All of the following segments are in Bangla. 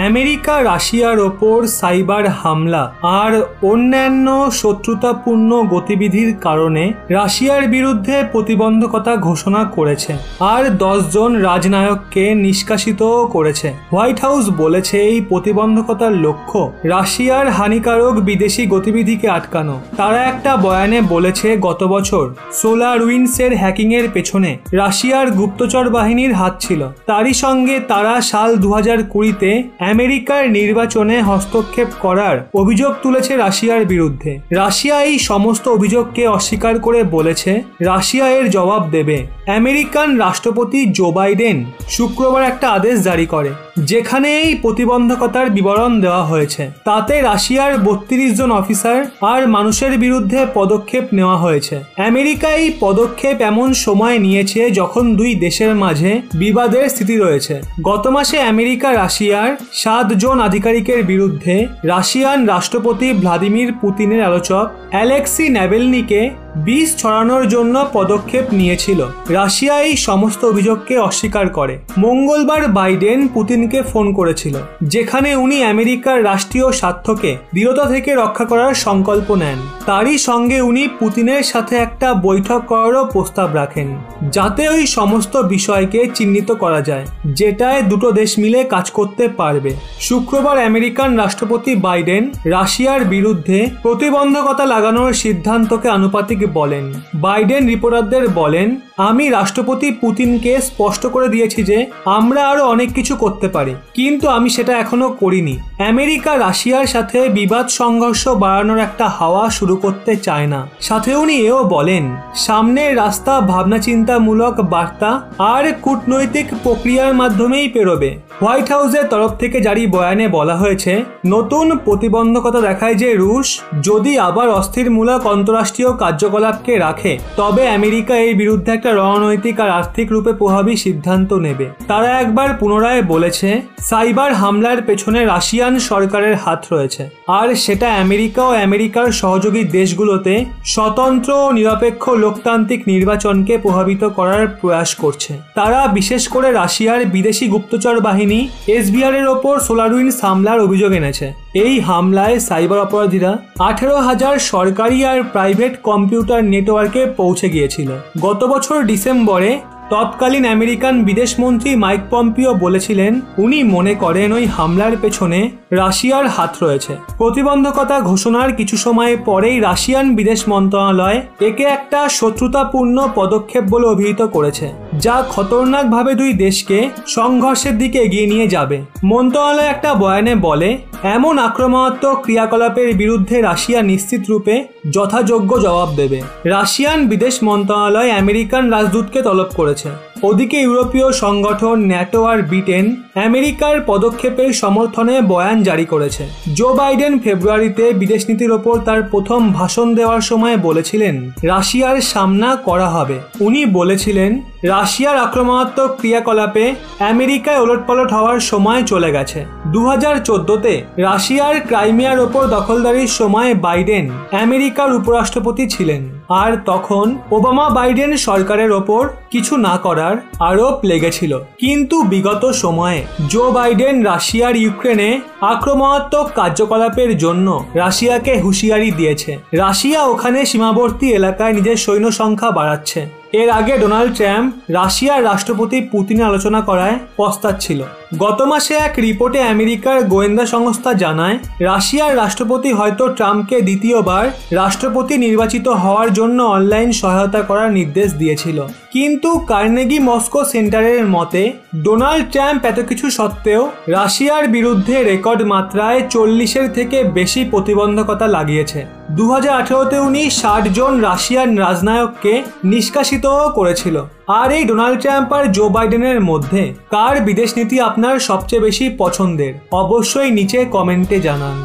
আমেরিকা রাশিয়ার ওপর সাইবার হামলা আর অন্যান্য শত্রুতাপূর্ণ গতিবিধির কারণে রাশিয়ার বিরুদ্ধে প্রতিবন্ধকতা ঘোষণা করেছে আর 10 জন রাজনায়ককে নিষ্কাশিতও করেছে। হোয়াইট হাউস বলেছে এই প্রতিবন্ধকতার লক্ষ্য রাশিয়ার হানিকারক বিদেশি গতিবিধিকে আটকানো। তারা একটা বয়ানে বলেছে গত বছর সোলারউইন্ডসের হ্যাকিংয়ের পেছনে রাশিয়ার গুপ্তচর বাহিনীর হাত ছিল। তারই সঙ্গে তারা সাল 2020-তে আমেরিকার নির্বাচনে হস্তক্ষেপ করার অভিযোগ তুলেছে রাশিয়ার বিরুদ্ধে। রাশিয়া এই সমস্ত অভিযোগকে অস্বীকার করে বলেছে রাশিয়া এর জবাব দেবে। আমেরিকান রাষ্ট্রপতি জো বাইডেন শুক্রবার একটা আদেশ জারি করে যেখানে এই প্রতিবন্ধকতার বিবরণ দেওয়া হয়েছে। তাতে রাশিয়ার 32 জন অফিসার আর মানুষের বিরুদ্ধে পদক্ষেপ নেওয়া হয়েছে। আমেরিকা এই পদক্ষেপ এমন সময় নিয়েছে যখন দুই দেশের মাঝে বিবাদের স্থিতি রয়েছে। গত মাসে আমেরিকা রাশিয়ার 7 জন আধিকারিকের বিরুদ্ধে রাশিয়ান রাষ্ট্রপতি ভ্লাদিমির পুতিনের আলোচক অ্যালেক্সি নাভেলনিকে বিষ ছড়ানোর জন্য পদক্ষেপ নিয়েছিল। রাশিয়া এই সমস্ত অভিযোগকে অস্বীকার করে। মঙ্গলবার বাইডেন পুতিনকে ফোন করেছিল যেখানে উনি আমেরিকার রাষ্ট্রীয় স্বার্থকে দৃঢ়তা থেকে রক্ষা করার সংকল্প নেন। তারই সঙ্গে উনি পুতিনের সাথে একটা বৈঠক করারও প্রস্তাব রাখেন যাতে ওই সমস্ত বিষয়কে চিহ্নিত করা যায় যেটায় দুটো দেশ মিলে কাজ করতে পারবে। শুক্রবার আমেরিকান রাষ্ট্রপতি বাইডেন রাশিয়ার বিরুদ্ধে প্রতিবন্ধকতা লাগানোর সিদ্ধান্তকে আনুপাতিক বলেন। বাইডেন রিপোর্টারদের বলেন, আমি রাষ্ট্রপতি পুতিনকে স্পষ্ট করে দিয়েছি যে আমরা আরো অনেক কিছু করতে পারি, কিন্তু আমি সেটা এখনো করিনি। আমেরিকা রাশিয়ার সাথে বিবাদ সংঘর্ষ বাড়ানোর একটা হাওয়া শুরু করতে চায় না। সাথে উনি এও বলেন সামনের রাস্তা ভাবনা চিন্তামূলক বার্তা আর কূটনৈতিক প্রক্রিয়ার মাধ্যমেই পেরোবে। হোয়াইট হাউসের তরফ থেকে জারি বয়ানে বলা হয়েছে নতুন প্রতিবন্ধকতা দেখায় যে রুশ যদি আবার অস্থিরমূলক অন্তরাষ্ট্রীয় কার্যকলাপকে রাখে তবে আমেরিকা এর বিরুদ্ধে একটা রণনৈতিক আর আর্থিক রূপে প্রভাবী সিদ্ধান্ত নেবে। তারা একবার পুনরায় বলেছে সাইবার হামলার পেছনে রাশিয়ান সরকারের হাত রয়েছে আর সেটা আমেরিকা ও আমেরিকার সহযোগী দেশগুলোতে স্বতন্ত্র ও নিরপেক্ষ লোকতান্ত্রিক নির্বাচনকে প্রভাবিত করার প্রয়াস করছে। তারা বিশেষ করে রাশিয়ার বিদেশি গুপ্তচর বাহিনী এসবিআর এর ওপর সোলারউইন্ডস হামলার অভিযোগ এনেছে। এই হামলায় সাইবার অপরাধীরা 18,000 সরকারি আর প্রাইভেট কম্পিউটার নেটওয়ার্কে পৌঁছে গিয়েছিল। গত বছর ডিসেম্বরে তৎকালীন আমেরিকান বিদেশমন্ত্রী মাইক পম্পিও বলেছিলেন উনি মনে করেন ওই হামলার পেছনে রাশিয়ার হাত রয়েছে। প্রতিবন্ধকতা ঘোষণার কিছু সময় পরেই রাশিয়ান বিদেশ মন্ত্রণালয় একে একটা শত্রুতাপূর্ণ পদক্ষেপ বলে অভিহিত করেছে যা খতরনাকভাবে দুই দেশকে সংঘর্ষের দিকে এগিয়ে নিয়ে যাবে। মন্ত্রণালয় একটা বয়ানে বলে এমন আক্রমণাত্মক ক্রিয়াকলাপের বিরুদ্ধে রাশিয়া নিশ্চিত রূপে যথাযোগ্য জবাব দেবে। রাশিয়ান বিদেশ মন্ত্রণালয় আমেরিকান রাজদূতকে তলব করেছে। ওদিকে ইউরোপীয় সংগঠন ন্যাটো আর ব্রিটেন আমেরিকার পদক্ষেপের সমর্থনে বয়ান জারি করেছে। জো বাইডেন ফেব্রুয়ারিতে বিদেশ নীতির ওপর তার প্রথম ভাষণ দেওয়ার সময় বলেছিলেন রাশিয়ার সামনা করা হবে। উনি বলেছিলেন রাশিয়ার আক্রমণাত্মক ক্রিয়াকলাপে আমেরিকায় ওলটপালট হওয়ার সময় চলে গেছে। 2014-তে রাশিয়ার ক্রাইমিয়ার ওপর দখলদারির সময় বাইডেন আমেরিকার উপরাষ্ট্রপতি ছিলেন আর তখন ওবামা বাইডেন সরকারের ওপর কিছু না করার আরোপ লেগেছিল। কিন্তু বিগত সময়ে জো বাইডেন রাশিয়ার ইউক্রেনে আক্রমণাত্মক কার্যকলাপের জন্য রাশিয়াকে হুঁশিয়ারি দিয়েছে। রাশিয়া ওখানে সীমাবর্তী এলাকায় নিজের সৈন্য সংখ্যা বাড়াচ্ছে। এর আগে ডোনাল্ড ট্রাম্প রাশিয়ার রাষ্ট্রপতি পুতিনের আলোচনা করায় পস্তাচ্ছিল। গত মাসে এক রিপোর্টে আমেরিকার গোয়েন্দা সংস্থা জানায় রাশিয়ার রাষ্ট্রপতি হয়তো ট্রাম্পকে দ্বিতীয়বার রাষ্ট্রপতি নির্বাচিত হওয়ার জন্য অনলাইন সহায়তা করার নির্দেশ দিয়েছিল। কিন্তু কার্নেগি মস্কো সেন্টারের মতে ডোনাল্ড ট্রাম্প এত কিছু সত্ত্বেও রাশিয়ার বিরুদ্ধে রেকর্ড মাত্রায় 40-এর থেকে বেশি প্রতিবন্ধকতা লাগিয়েছে। 2018-তে উনি 60 জন রাশিয়ান রাজনায়ককে নিষ্কাশিতও করেছিল। আর এই ডোনাল্ড ট্রাম্প আর জো বাইডেনের মধ্যে কার বিদেশ নীতি আপনার সবচেয়ে বেশি পছন্দের অবশ্যই নিচে কমেন্টে জানান।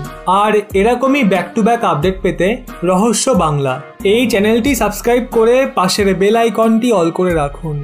আর এরকমই ব্যাক টু ব্যাক আপডেট পেতে রহস্য বাংলা এই চ্যানেলটি সাবস্ক্রাইব করে পাশের বেল আইকনটি অল করে রাখুন।